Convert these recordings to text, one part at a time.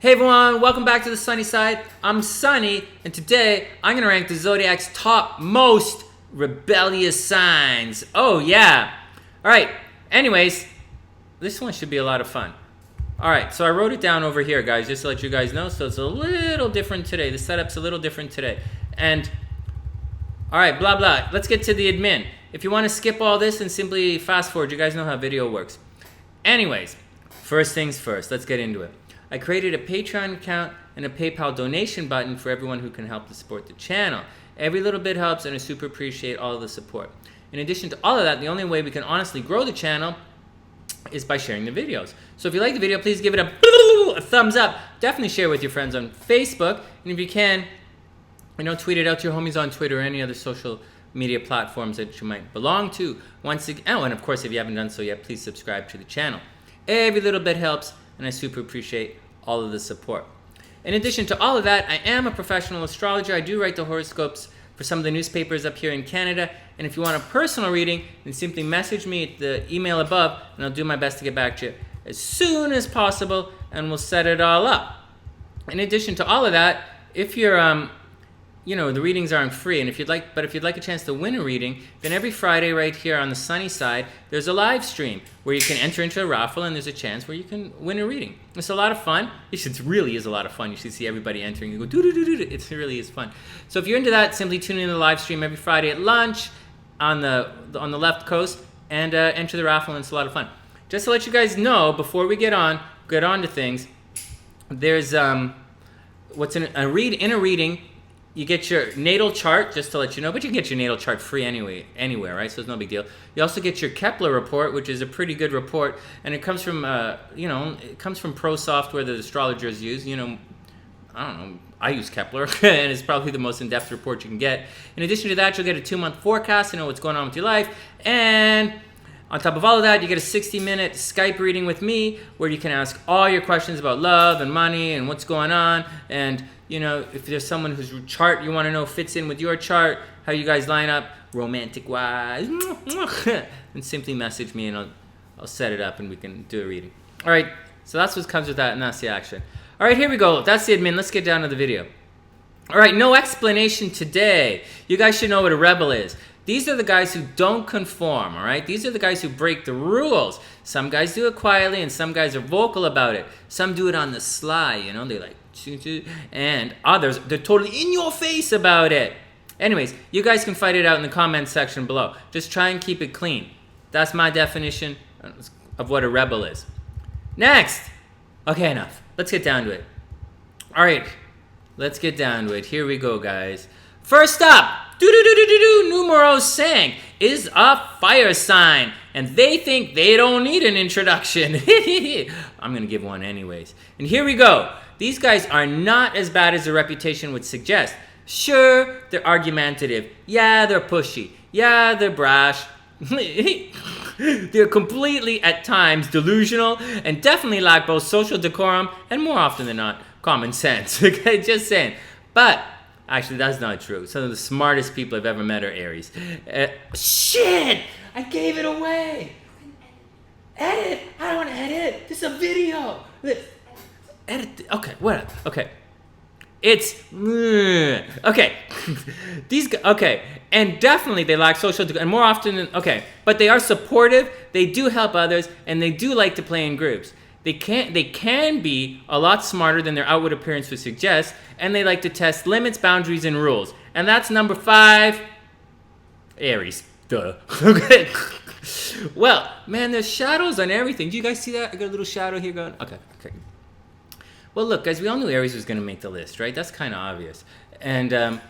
Hey everyone, welcome back to the Sunny Side. I'm Sonny, and today I'm going to rank the Zodiac's top most rebellious signs. Oh yeah. Alright, anyways, this one should be a lot of fun. Alright, so I wrote it down over here, guys, just to let you guys know. So it's a little different today. The setup's a little different today. And, alright, blah blah. Let's get to the admin. If you want to skip all this and simply fast forward, you guys know how video works. Anyways, first things first, let's get into it. I created a Patreon account and a PayPal donation button for everyone who can help to support the channel. Every little bit helps, and I super appreciate all of the support. In addition to all of that, the only way we can honestly grow the channel is by sharing the videos. So if you like the video, please give it a thumbs up. Definitely share with your friends on Facebook, and if you can, tweet it out to your homies on Twitter or any other social media platforms that you might belong to. Once again, and of course, if you haven't done so yet, please subscribe to the channel. Every little bit helps, and I super appreciate all of the support. In addition to all of that, I am a professional astrologer. I do write the horoscopes for some of the newspapers up here in Canada, and if you want a personal reading, then simply message me at the email above, and I'll do my best to get back to you as soon as possible, and we'll set it all up. In addition to all of that, if you're the readings aren't free, and if you'd like a chance to win a reading, then every Friday right here on the Sunny Side, there's a live stream where you can enter into a raffle, and there's a chance where you can win a reading. It's a lot of fun. It really is a lot of fun. You should see everybody entering. You go do do do do. It really is fun. So if you're into that, simply tune in to the live stream every Friday at lunch on the left coast, and enter the raffle, and it's a lot of fun. Just to let you guys know before we get on to things, there's what's in a reading. You get your natal chart, just to let you know, but you can get your natal chart free anywhere, right? So it's no big deal. You also get your Kepler report, which is a pretty good report, and it comes from, pro software that astrologers use. I don't know, I use Kepler, and it's probably the most in-depth report you can get. In addition to that, you'll get a 2-month forecast to know what's going on with your life, and on top of all of that, you get a 60-minute Skype reading with me, where you can ask all your questions about love and money and what's going on, and if there's someone whose chart you want to know fits in with your chart, how you guys line up romantic-wise, then simply message me, and I'll set it up, and we can do a reading. All right, so that's what comes with that, and that's the action. All right, here we go. That's the admin. Let's get down to the video. All right, no explanation today. You guys should know what a rebel is. These are the guys who don't conform, all right? These are the guys who break the rules. Some guys do it quietly, and some guys are vocal about it. Some do it on the sly, they like, and others, they're totally in your face about it. Anyways, you guys can fight it out in the comments section below. Just try and keep it clean. That's my definition of what a rebel is. Next. Okay, enough. Let's get down to it. All right, let's get down to it. Here we go, guys. First up, numero 5 is a fire sign, and they think they don't need an introduction. I'm going to give one anyways. And here we go. These guys are not as bad as their reputation would suggest. Sure, they're argumentative. Yeah, they're pushy. Yeah, they're brash. They're completely, at times, delusional, and definitely lack both social decorum and, more often than not, common sense. Okay, just saying. But actually, that's not true. Some of the smartest people I've ever met are Aries. Shit! I gave it away! Edit! I don't want to edit! This is a video! Edit. Okay, whatever. Okay. It's... Okay. Okay. And definitely they lack social... And more often than... Okay. But they are supportive, they do help others, and they do like to play in groups. They can be a lot smarter than their outward appearance would suggest, and they like to test limits, boundaries, and rules. And that's number 5, Aries. Duh. Okay. Well, man, there's shadows on everything. Do you guys see that? I got a little shadow here going. Okay. Well, look, guys, we all knew Aries was going to make the list, right? That's kind of obvious. And,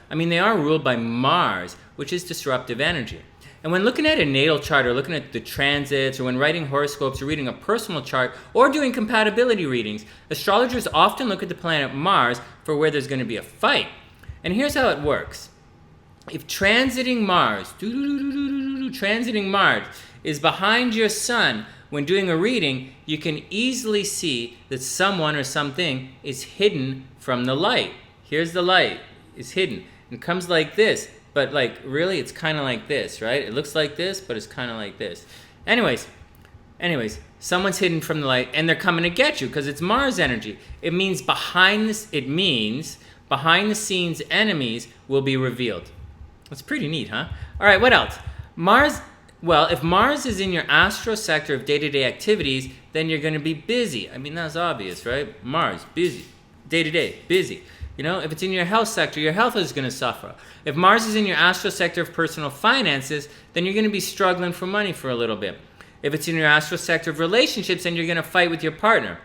they are ruled by Mars, which is disruptive energy. And when looking at a natal chart, or looking at the transits, or when writing horoscopes, or reading a personal chart, or doing compatibility readings, astrologers often look at the planet Mars for where there's going to be a fight. And here's how it works. If transiting Mars is behind your sun when doing a reading, you can easily see that someone or something is hidden from the light. Here's the light. It's hidden. It comes like this. But really, it's kind of like this, right? It looks like this, but it's kind of like this. Anyways, someone's hidden from the light, and they're coming to get you because it's Mars energy. It means behind the scenes enemies will be revealed. That's pretty neat, huh? All right, what else? Mars, well, if Mars is in your astro sector of day-to-day activities, then you're going to be busy. I mean, that's obvious, right? Mars, busy. Day-to-day, busy. You know, if it's in your health sector, your health is going to suffer. If Mars is in your astro sector of personal finances, then you're going to be struggling for money for a little bit. If it's in your astro sector of relationships, then you're going to fight with your partner.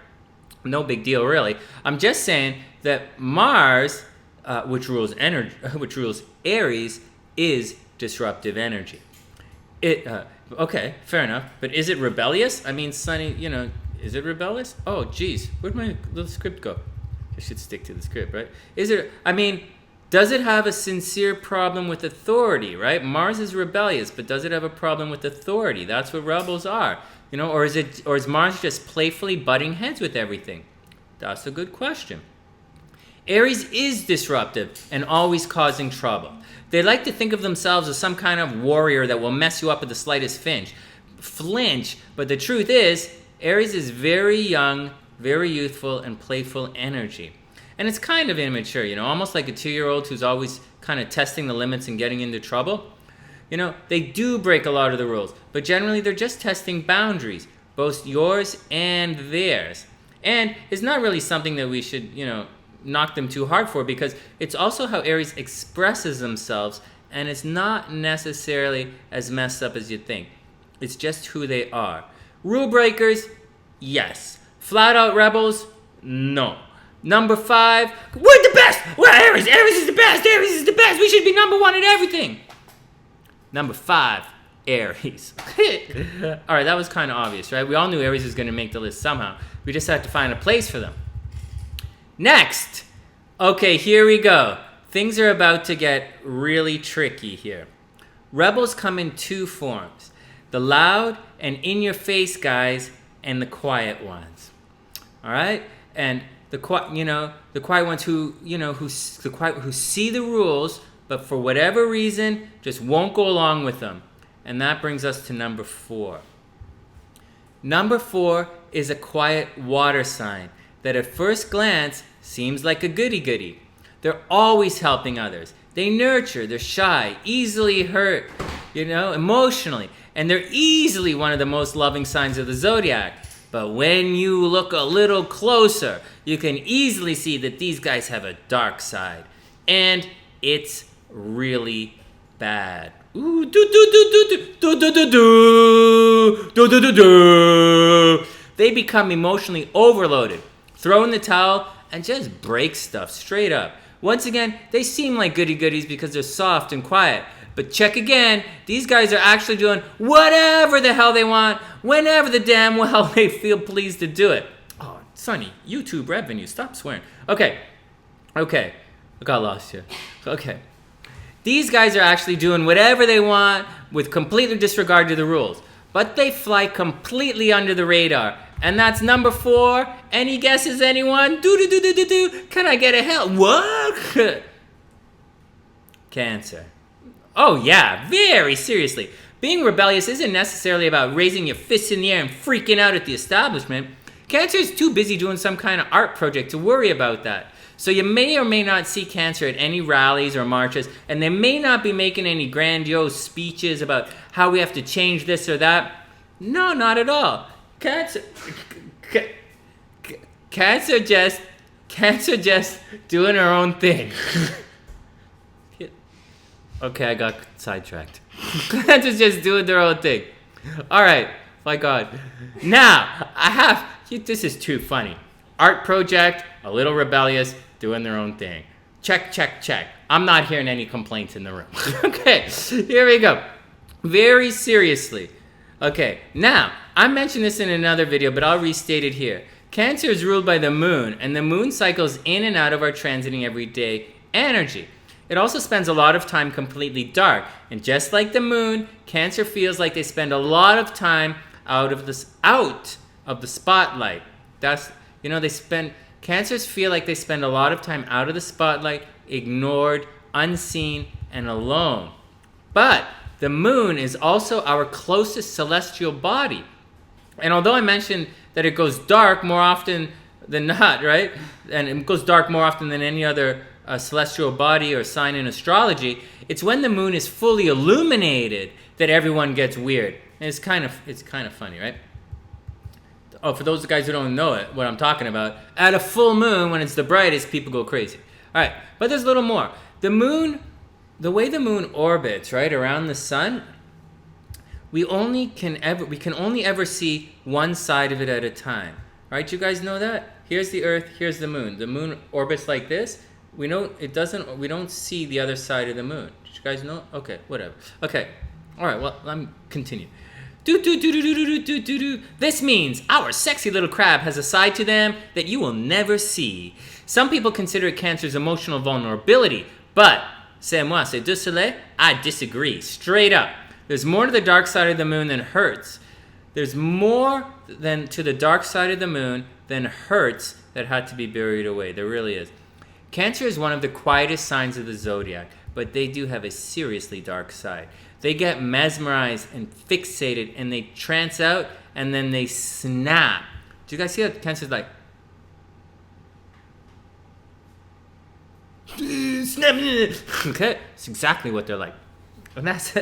No big deal, really. I'm just saying that Mars, which rules Aries, is disruptive energy. Okay, fair enough. But is it rebellious? I mean, Sonny, you know, is it rebellious? Oh, geez, where'd my little script go? I should stick to the script, right? Does it have a sincere problem with authority, right? Mars is rebellious, but does it have a problem with authority? That's what rebels are, you know, or is Mars just playfully butting heads with everything? That's a good question. Aries is disruptive and always causing trouble. They like to think of themselves as some kind of warrior that will mess you up at the slightest flinch, but the truth is, Aries is very young, very youthful, and playful energy. And it's kind of immature, you know, almost like a 2-year-old who's always kind of testing the limits and getting into trouble. You know, they do break a lot of the rules, but generally they're just testing boundaries, both yours and theirs. And it's not really something that we should, you know, knock them too hard for, because it's also how Aries expresses themselves, and it's not necessarily as messed up as you think. It's just who they are. Rule breakers, yes. Flat out rebels, no. Number 5, we're the best! We're Aries! Aries is the best! Aries is the best! We should be number 1 at everything! Number 5, Aries. All right, that was kind of obvious, right? We all knew Aries was going to make the list somehow. We just had to find a place for them. Next! Okay, here we go. Things are about to get really tricky here. Rebels come in 2 forms. The loud and in-your-face guys and the quiet ones. All right? And the quiet ones who see the rules, but for whatever reason just won't go along with them. And that brings us to number 4. Number 4 is a quiet water sign that at first glance seems like a goody-goody. They're always helping others. They nurture, they're shy, easily hurt, you know, emotionally. And they're easily one of the most loving signs of the zodiac. But when you look a little closer, you can easily see that these guys have a dark side. And it's really bad. Ooh, They become emotionally overloaded, throw in the towel, and just break stuff straight up. Once again, they seem like goody-goodies because they're soft and quiet. But check again, these guys are actually doing whatever the hell they want, whenever the damn well they feel pleased to do it. Oh, Sonny, YouTube revenue, stop swearing. Okay, I got lost here. Okay. These guys are actually doing whatever they want with completely disregard to the rules. But they fly completely under the radar. And that's number 4. Any guesses, anyone? Can I get a hell? What? Cancer. Oh yeah, very seriously. Being rebellious isn't necessarily about raising your fists in the air and freaking out at the establishment. Cancer is too busy doing some kind of art project to worry about that. So you may or may not see Cancer at any rallies or marches, and they may not be making any grandiose speeches about how we have to change this or that. No, not at all. Cancer just doing her own thing. Okay, I got sidetracked. Cancer's just doing their own thing. All right, my God. Now, this is too funny. Art project, a little rebellious, doing their own thing. Check. I'm not hearing any complaints in the room. Okay, here we go. Very seriously. Okay, now, I mentioned this in another video, but I'll restate it here. Cancer is ruled by the moon, and the moon cycles in and out of our transiting everyday energy. It also spends a lot of time completely dark, and just like the moon, Cancer feels like they spend a lot of time out of the spotlight. Cancers feel like they spend a lot of time out of the spotlight, ignored, unseen, and alone. But the moon is also our closest celestial body. And although I mentioned that it goes dark more often than not, right? And it goes dark more often than any other celestial body or sign in astrology, it's when the moon is fully illuminated that everyone gets weird. And it's kind of funny, right? Oh, for those guys who don't know it, what I'm talking about, at a full moon, when it's the brightest, people go crazy. All right, but there's a little more. The moon, the way the moon orbits, right, around the sun, we can only ever see one side of it at a time. All right, you guys know that? Here's the Earth, here's the moon. The moon orbits like this. We don't see the other side of the moon. Did you guys know? Okay, whatever. Okay. All right, well, let me continue. This means our sexy little crab has a side to them that you will never see. Some people consider it Cancer's emotional vulnerability, but, c'est moi, c'est de cela, I disagree, straight up. There's more to the dark side of the moon than hurts. There's more than to the dark side of the moon than hurts that had to be buried away. There really is. Cancer is one of the quietest signs of the zodiac, but they do have a seriously dark side. They get mesmerized and fixated, and they trance out, and then they snap. Do you guys see how Cancer's like, snap? Okay, it's exactly what they're like. And that's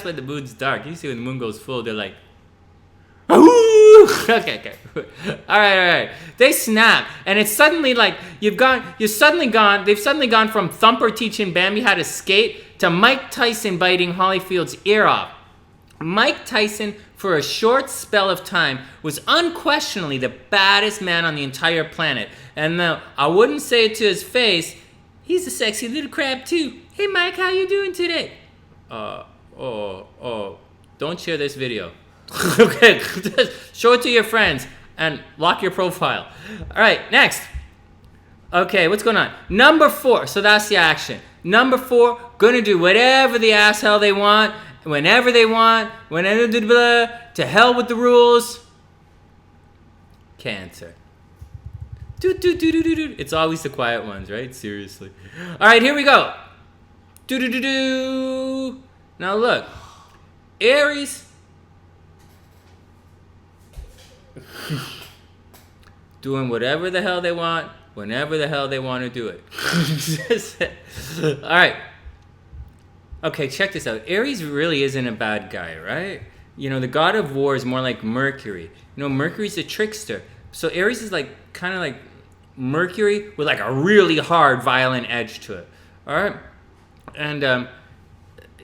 when the moon's dark. You see when the moon goes full, they're like, okay. All right. They snap, and it's suddenly like they've suddenly gone from Thumper teaching Bambi how to skate to Mike Tyson biting Holyfield's ear off. Mike Tyson, for a short spell of time, was unquestionably the baddest man on the entire planet. And though I wouldn't say it to his face, he's a sexy little crab too. Hey Mike, how you doing today? Don't share this video. Okay, show it to your friends and lock your profile. All right, next. Okay, what's going on? Number 4, so that's the action. Number 4, gonna do whatever the asshole they want, whenever they want, to hell with the rules. Cancer. It's always the quiet ones, right? Seriously. All right, here we go. Now look, Aries. Doing whatever the hell they want, whenever the hell they want to do it. All right. Okay, check this out. Aries really isn't a bad guy, right? You know, the god of war is more like Mercury. You know, Mercury's a trickster. So Aries is like kind of like Mercury with like a really hard, violent edge to it. All right? And,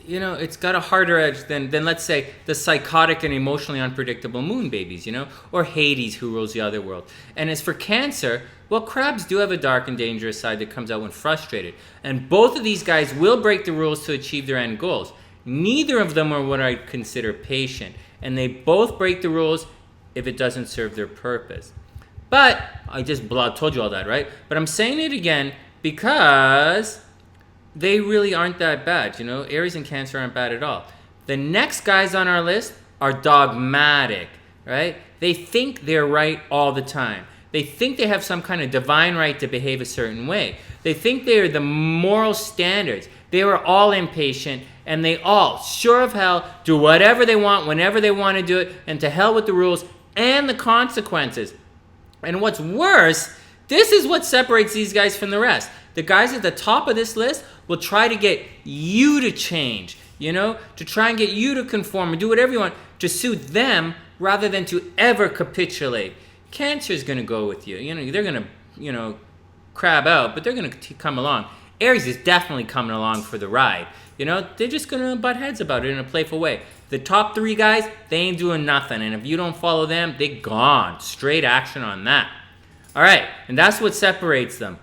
you know, it's got a harder edge than let's say, the psychotic and emotionally unpredictable moon babies, you know? Or Hades, who rules the other world. And as for Cancer, well, crabs do have a dark and dangerous side that comes out when frustrated. And both of these guys will break the rules to achieve their end goals. Neither of them are what I'd consider patient. And they both break the rules if it doesn't serve their purpose. But, I just told you all that, right? But I'm saying it again because they really aren't that bad, you know? Aries and Cancer aren't bad at all. The next guys on our list are dogmatic, right? They think they're right all the time. They think they have some kind of divine right to behave a certain way. They think they are the moral standards. They are all impatient, and they all, sure of hell, do whatever they want, whenever they want to do it, and to hell with the rules and the consequences. And what's worse, this is what separates these guys from the rest. The guys at the top of this list will try to get you to change, you know, to try and get you to conform and do whatever you want to suit them rather than to ever capitulate. Cancer's going to go with you. You know, they're going to, you know, crab out, but they're going to come along. Aries is definitely coming along for the ride. You know, they're just going to butt heads about it in a playful way. The top 3 guys, they ain't doing nothing. And if you don't follow them, they gone. Straight action on that. All right, and that's what separates them.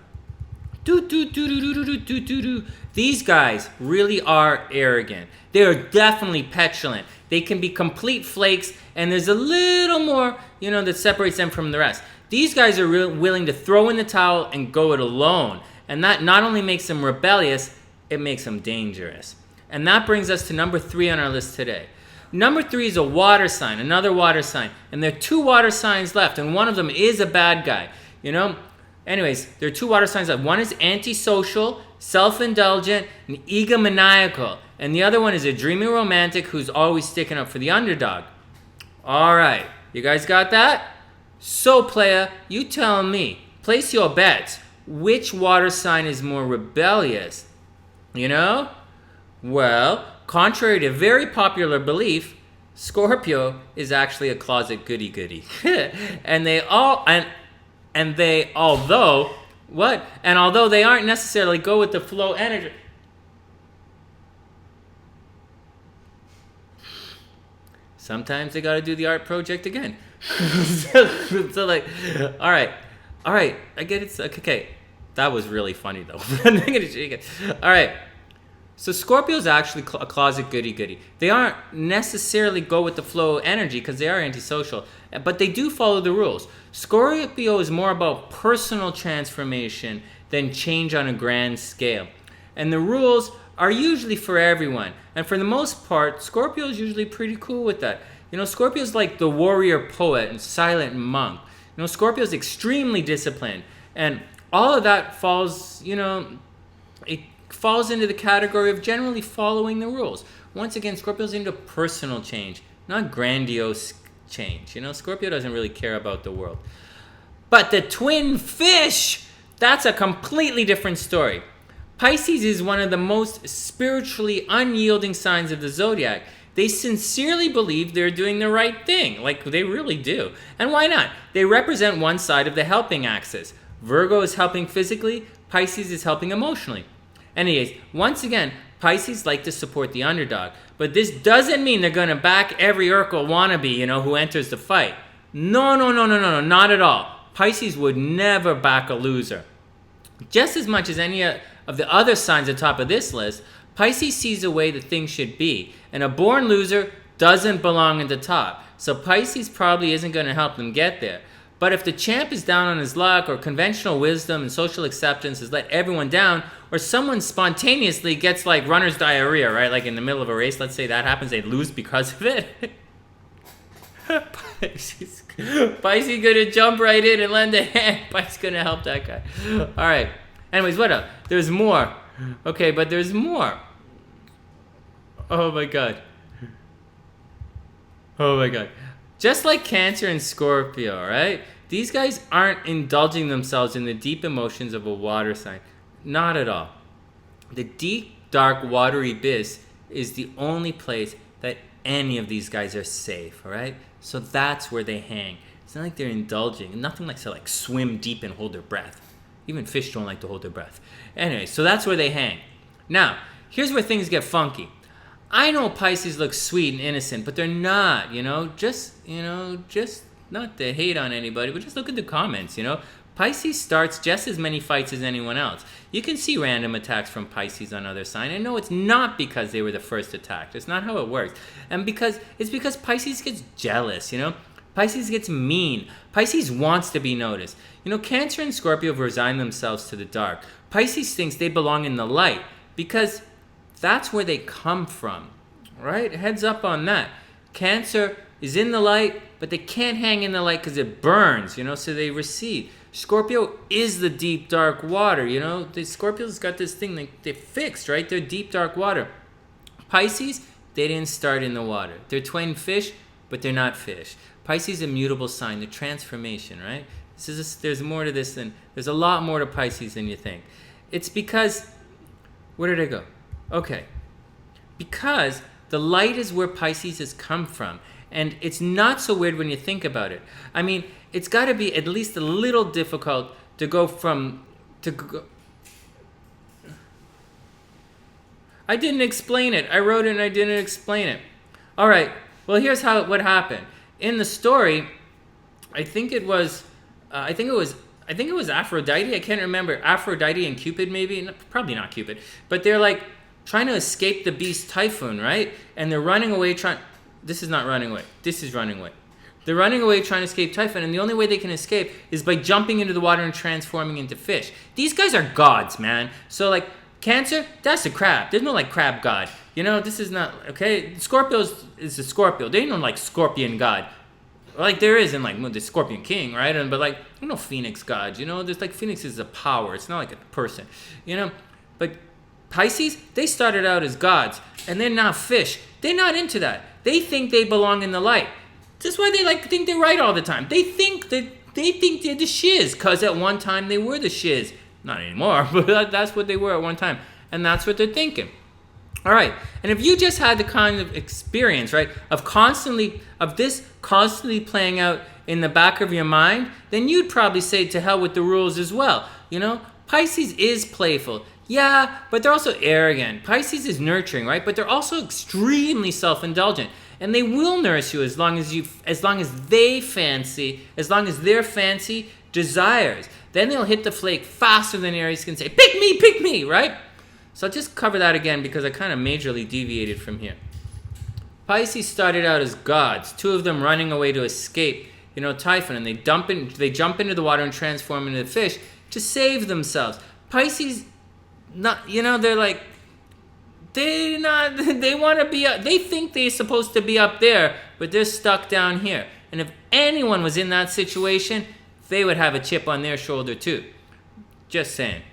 These guys really are arrogant. They are definitely petulant. They can be complete flakes, and there's a little more, you know, that separates them from the rest. These guys are willing to throw in the towel and go it alone. And that not only makes them rebellious, it makes them dangerous. And that brings us to number 3 on our list today. Number 3 is a water sign, another water sign. And there are 2 water signs left, and one of them is a bad guy, you know? Anyways, there are 2 water signs left. One is antisocial, self-indulgent, and egomaniacal. And the other one is a dreamy romantic who's always sticking up for the underdog. All right, You guys got that? So, player, you tell me. Place your bets. Which water sign is more rebellious? You know? Well, contrary to very popular belief, Scorpio is actually a closet goody-goody. and although they aren't necessarily go with the flow energy. Sometimes they got to do the art project again. so like, all right, I get it. Okay, that was really funny though. All right, so Scorpio's actually a closet goody-goody. They aren't necessarily go with the flow energy because they are antisocial, but they do follow the rules. Scorpio is more about personal transformation than change on a grand scale, and the rules are usually for everyone. And for the most part, Scorpio is usually pretty cool with that. You know, Scorpio's like the warrior poet and silent monk. You know, Scorpio's extremely disciplined. And all of that falls, you know, it falls into the category of generally following the rules. Once again, Scorpio's into personal change, not grandiose change. You know, Scorpio doesn't really care about the world. But the twin fish, that's a completely different story. Pisces is one of the most spiritually unyielding signs of the zodiac. They sincerely believe they're doing the right thing, like they really do. And why not? They represent one side of the helping axis. Virgo is helping physically, Pisces is helping emotionally. Anyways, once again, Pisces like to support the underdog. But this doesn't mean they're going to back every Urkel wannabe, you know, who enters the fight. No, not at all. Pisces would never back a loser. Just as much as any of the other signs at the top of this list, Pisces sees the way that things should be, and a born loser doesn't belong at the top. So Pisces probably isn't going to help them get there. But if the champ is down on his luck, or conventional wisdom and social acceptance has let everyone down, or someone spontaneously gets like runner's diarrhea, right? Like in the middle of a race, let's say that happens, they lose because of it. Pisces gonna jump right in and lend a hand. Pisces gonna help that guy. All right. Anyways, what up? There's more. Okay, but there's more. Oh my god. Just like Cancer and Scorpio, right? These guys aren't indulging themselves in the deep emotions of a water sign. Not at all. The deep, dark, watery abyss is the only place that any of these guys are safe, all right? So that's where they hang. It's not like they're indulging. Nothing like to like swim deep and hold their breath. Even fish don't like to hold their breath. Anyway, so that's where they hang. Now, here's where things get funky. I know Pisces look sweet and innocent, but they're not, just not to hate on anybody, but just look at the comments, Pisces starts just as many fights as anyone else. You can see random attacks from Pisces on other signs. I know it's not because they were the first attacked. It's not how it works. And because Pisces gets jealous, Pisces gets mean. Pisces wants to be noticed. Cancer and Scorpio have resigned themselves to the dark. Pisces thinks they belong in the light because that's where they come from, right? Heads up on that. Cancer is in the light, but they can't hang in the light because it burns, so they recede. Scorpio is the deep, dark water, The Scorpio's got this thing they're fixed, right? They're deep, dark water. Pisces, they didn't start in the water. They're twin fish, but they're not fish. Pisces is a mutable sign, the transformation, right? There's more to this there's a lot more to Pisces than you think. It's because, where did I go? Okay. Because the light is where Pisces has come from. And it's not so weird when you think about it. I mean, it's got to be at least a little difficult to go from... I didn't explain it. I wrote it and I didn't explain it. All right. Well, here's what happened. In the story, I think it was Aphrodite. I can't remember. Aphrodite and Cupid, maybe. No, probably not Cupid. But they're like trying to escape the beast Typhoon, right? And they're running away This is not running away. This is running away. They're running away trying to escape Typhoon, and the only way they can escape is by jumping into the water and transforming into fish. These guys are gods, man. So, like, Cancer, that's a crab. There's no, like, crab god. This is not, okay? Scorpio is a Scorpio. They ain't no, like, scorpion god. Like, there is in, like, the Scorpion King, right? But, like, no Phoenix gods, There's, like, Phoenix is a power. It's not like a person, But Pisces, they started out as gods, and they're now fish. They're not into that. They think they belong in the light. That's why they like to think they're right all the time. They think they're the shiz, because at one time they were the shiz. Not anymore, but that's what they were at one time. And that's what they're thinking. All right, and if you just had the kind of experience, right, of this constantly playing out in the back of your mind, then you'd probably say to hell with the rules as well. You know, Pisces is playful. Yeah, but they're also arrogant. Pisces is nurturing, right? But they're also extremely self-indulgent. And they will nurse you as long as their fancy desires. Then they'll hit the flake faster than Aries can say, pick me, right? So I'll just cover that again because I kind of majorly deviated from here. Pisces started out as gods, 2 of them running away to escape, Typhon, and they jump into the water and transform into the fish to save themselves. Pisces, they're like, they want to be up, they think they're supposed to be up there, but they're stuck down here. And if anyone was in that situation, they would have a chip on their shoulder too. Just saying.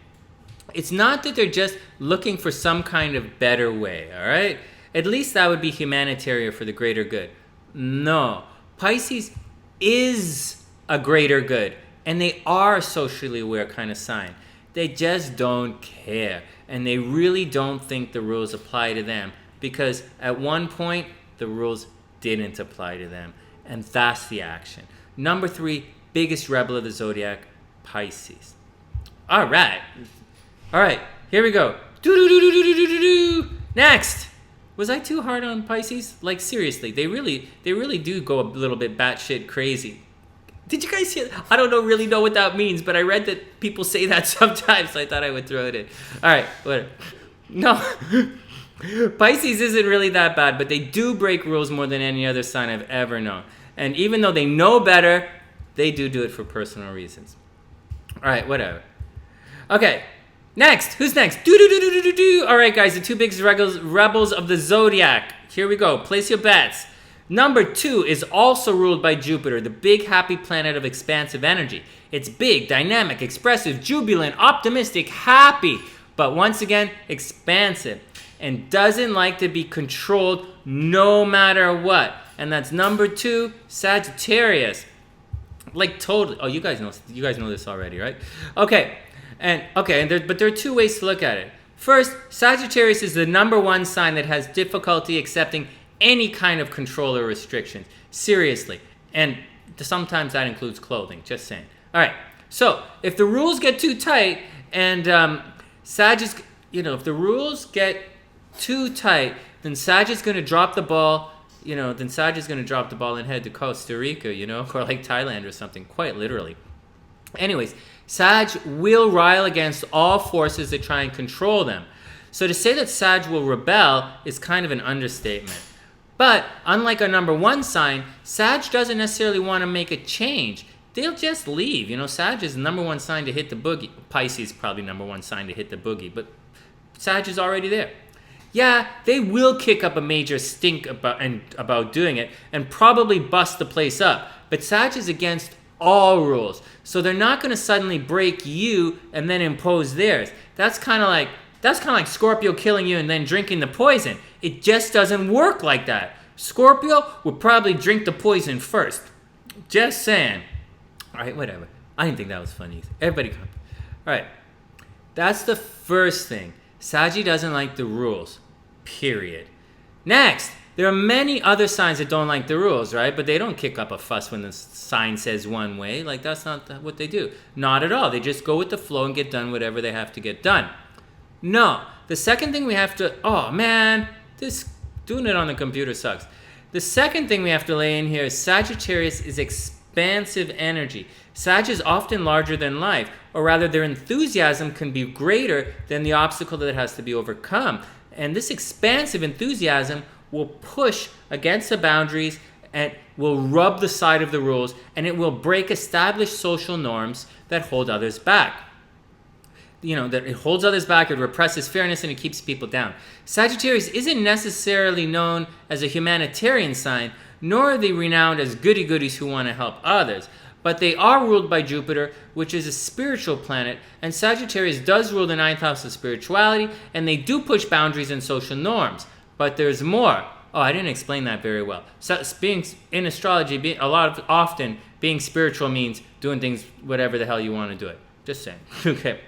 It's not that they're just looking for some kind of better way, all right? At least that would be humanitarian for the greater good. No. Pisces is a greater good, and they are a socially aware kind of sign. They just don't care, and they really don't think the rules apply to them, because at one point, the rules didn't apply to them, and that's the action. Number 3, biggest rebel of the zodiac, Pisces. All right, here we go. Next. Was I too hard on Pisces? Like, seriously, they really do go a little bit batshit crazy. Did you guys hear? I don't really know what that means, but I read that people say that sometimes, so I thought I would throw it in. All right, whatever. No, Pisces isn't really that bad, but they do break rules more than any other sign I've ever known. And even though they know better, they do it for personal reasons. All right, whatever. Okay. Next, who's next? All right, guys, the 2 biggest rebels of the zodiac. Here we go. Place your bets. Number 2 is also ruled by Jupiter, the big happy planet of expansive energy. It's big, dynamic, expressive, jubilant, optimistic, happy, but once again, expansive, and doesn't like to be controlled no matter what. And that's number 2, Sagittarius. Like, totally. Oh, you guys know this already, right? Okay. But there are 2 ways to look at it. First, Sagittarius is the number 1 sign that has difficulty accepting any kind of control or restrictions. Seriously. And sometimes that includes clothing. Just saying. All right. So, if the rules get too tight and if the rules get too tight, then Sag is going to drop the ball. Then Sag is going to drop the ball and head to Costa Rica, or like Thailand or something, quite literally. Anyways, Sag will rile against all forces that try and control them. So to say that Sag will rebel is kind of an understatement. But unlike a number 1 sign, Sag doesn't necessarily want to make a change. They'll just leave. Sag is the number 1 sign to hit the boogie. Pisces is probably number 1 sign to hit the boogie, but Sag is already there. Yeah, they will kick up a major stink about doing it and probably bust the place up. But Sag is against all rules. So they're not going to suddenly break you and then impose theirs. That's kind of like Scorpio killing you and then drinking the poison. It just doesn't work like that. Scorpio would probably drink the poison first. Just saying. All right, whatever. I didn't think that was funny. Everybody come. All right. That's the first thing. Saggy doesn't like the rules. Period. Next. There are many other signs that don't like the rules, right? But they don't kick up a fuss when the sign says one way. Like, that's not what they do. Not at all. They just go with the flow and get done whatever they have to get done. No. The second thing we have to... Oh, man. This doing it on the computer sucks. The second thing we have to lay in here is Sagittarius is expansive energy. Sag is often larger than life. Or rather, their enthusiasm can be greater than the obstacle that has to be overcome. And this expansive enthusiasm will push against the boundaries and will rub the side of the rules, and it will break established social norms that hold others back. That it holds others back, it represses fairness, and it keeps people down. Sagittarius isn't necessarily known as a humanitarian sign, nor are they renowned as goody-goodies who want to help others. But they are ruled by Jupiter, which is a spiritual planet, and Sagittarius does rule the 9th house of spirituality, and they do push boundaries and social norms. But there's more. Oh, I didn't explain that very well. So being in astrology, often being spiritual means doing things whatever the hell you want to do it. Just saying. Okay.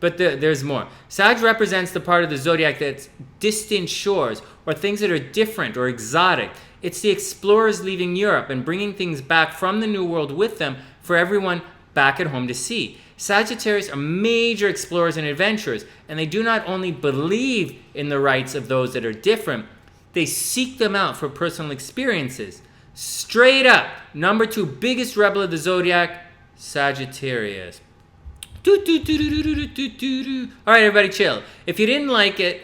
But there's more. Sag represents the part of the zodiac that's distant shores or things that are different or exotic. It's the explorers leaving Europe and bringing things back from the New World with them for everyone back at home to see. Sagittarius are major explorers and adventurers, and they do not only believe in the rights of those that are different, they seek them out for personal experiences. Straight up, number 2 biggest rebel of the zodiac, Sagittarius. All right, everybody, chill. If you didn't like it,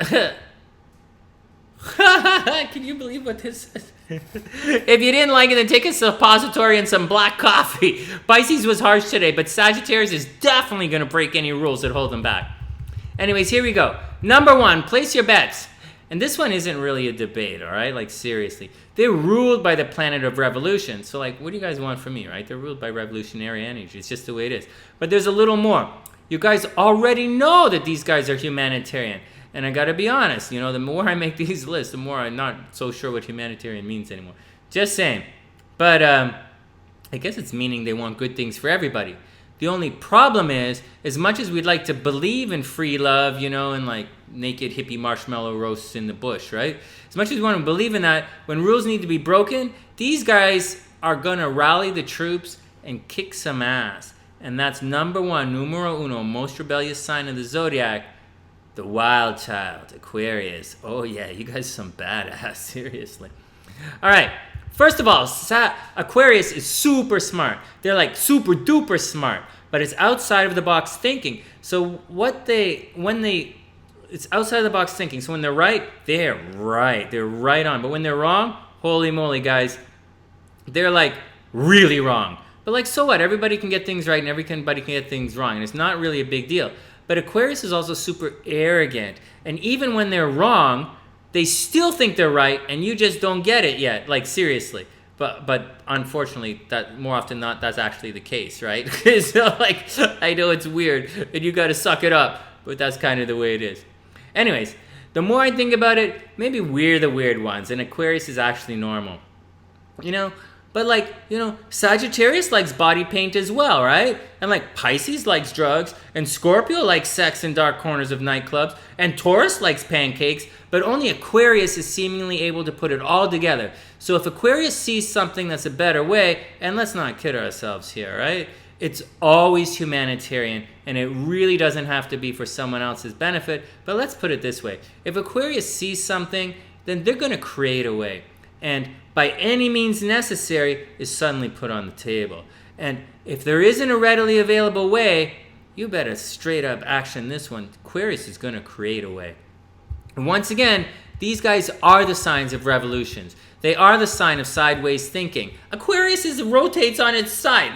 can you believe what this is? If you didn't like it, then take a suppository and some black coffee. Pisces was harsh today, but Sagittarius is definitely going to break any rules that hold them back. Anyways, here we go. Number 1, place your bets. And this one isn't really a debate, all right? Like, seriously. They're ruled by the planet of revolution. So, like, what do you guys want from me, right? They're ruled by revolutionary energy. It's just the way it is. But there's a little more. You guys already know that these guys are humanitarian. And I got to be honest, you know, the more I make these lists, the more I'm not so sure what humanitarian means anymore. Just saying. But I guess it's meaning they want good things for everybody. The only problem is, as much as we'd like to believe in free love, you know, and like naked hippie marshmallow roasts in the bush, right? As much as we want to believe in that, when rules need to be broken, these guys are going to rally the troops and kick some ass. And that's number 1, numero uno, most rebellious sign of the zodiac, the wild child, Aquarius. Oh yeah, you guys are some badass, seriously. All right, first of all, Aquarius is super smart. They're like super duper smart, but it's outside of the box thinking. So it's outside of the box thinking. So when they're right, they're right. They're right on. But when they're wrong, holy moly, guys, they're like really wrong. But like, so what? Everybody can get things right and everybody can get things wrong. And it's not really a big deal. But Aquarius is also super arrogant. And even when they're wrong, they still think they're right, and you just don't get it yet. Like, seriously. But unfortunately, that more often than not, that's actually the case, right? So, like, I know it's weird, and you got to suck it up. But that's kind of the way it is. Anyways, the more I think about it, maybe we're the weird ones, and Aquarius is actually normal. You know? But like, you know, Sagittarius likes body paint as well, right? And like Pisces likes drugs, and Scorpio likes sex in dark corners of nightclubs, and Taurus likes pancakes, but only Aquarius is seemingly able to put it all together. So if Aquarius sees something that's a better way, and let's not kid ourselves here, right? It's always humanitarian, and it really doesn't have to be for someone else's benefit. But let's put it this way. If Aquarius sees something, then they're going to create a way. And by any means necessary is suddenly put on the table. And if there isn't a readily available way, you better straight up action this one. Aquarius is going to create a way. And once again, these guys are the signs of revolutions. They are the sign of sideways thinking. Aquarius rotates on its side.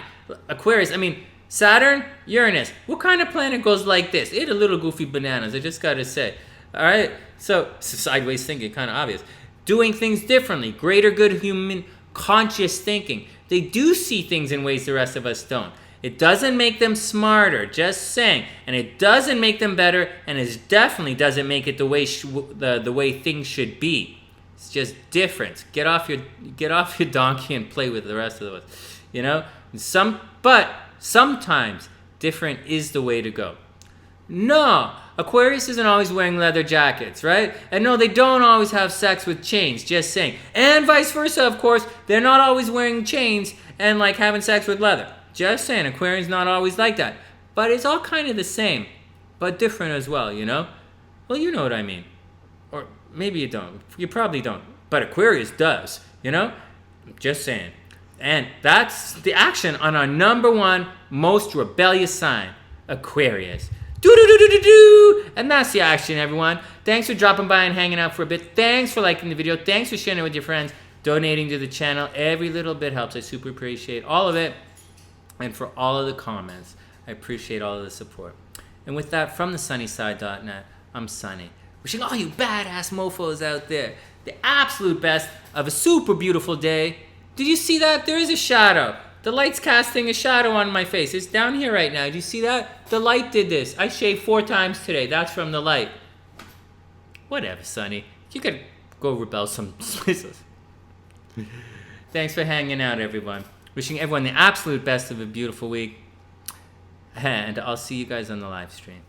Aquarius, I mean, Saturn, Uranus. What kind of planet goes like this? It a little goofy bananas, I just got to say. All right? So sideways thinking, kind of obvious. Doing things differently, greater good human conscious thinking. They do see things in ways the rest of us don't. It doesn't make them smarter, just saying. And it doesn't make them better, and it definitely doesn't make it the way things should be. It's just different. Get off your donkey and play with the rest of us. You know? But sometimes different is the way to go. No, Aquarius isn't always wearing leather jackets, right? And no, they don't always have sex with chains, just saying. And vice versa, of course, they're not always wearing chains and like having sex with leather. Just saying, Aquarian's not always like that. But it's all kind of the same, but different as well, you know? Well, you know what I mean. Or maybe you don't. You probably don't. But Aquarius does, you know? Just saying. And that's the action on our number 1 most rebellious sign, Aquarius. Do-do-do-do-do-do! And that's the action, everyone. Thanks for dropping by and hanging out for a bit. Thanks for liking the video. Thanks for sharing it with your friends. Donating to the channel. Every little bit helps. I super appreciate all of it. And for all of the comments. I appreciate all of the support. And with that, from the sunnyside.net, I'm Sonny. Wishing all you badass mofos out there the absolute best of a super beautiful day. Did you see that? There is a shadow. The light's casting a shadow on my face. It's down here right now. Do you see that? The light did this. I shaved 4 times today. That's from the light. Whatever, Sonny. You could Go rebel some places. Thanks for hanging out, everyone. Wishing everyone the absolute best of a beautiful week. And I'll see you guys on the live stream.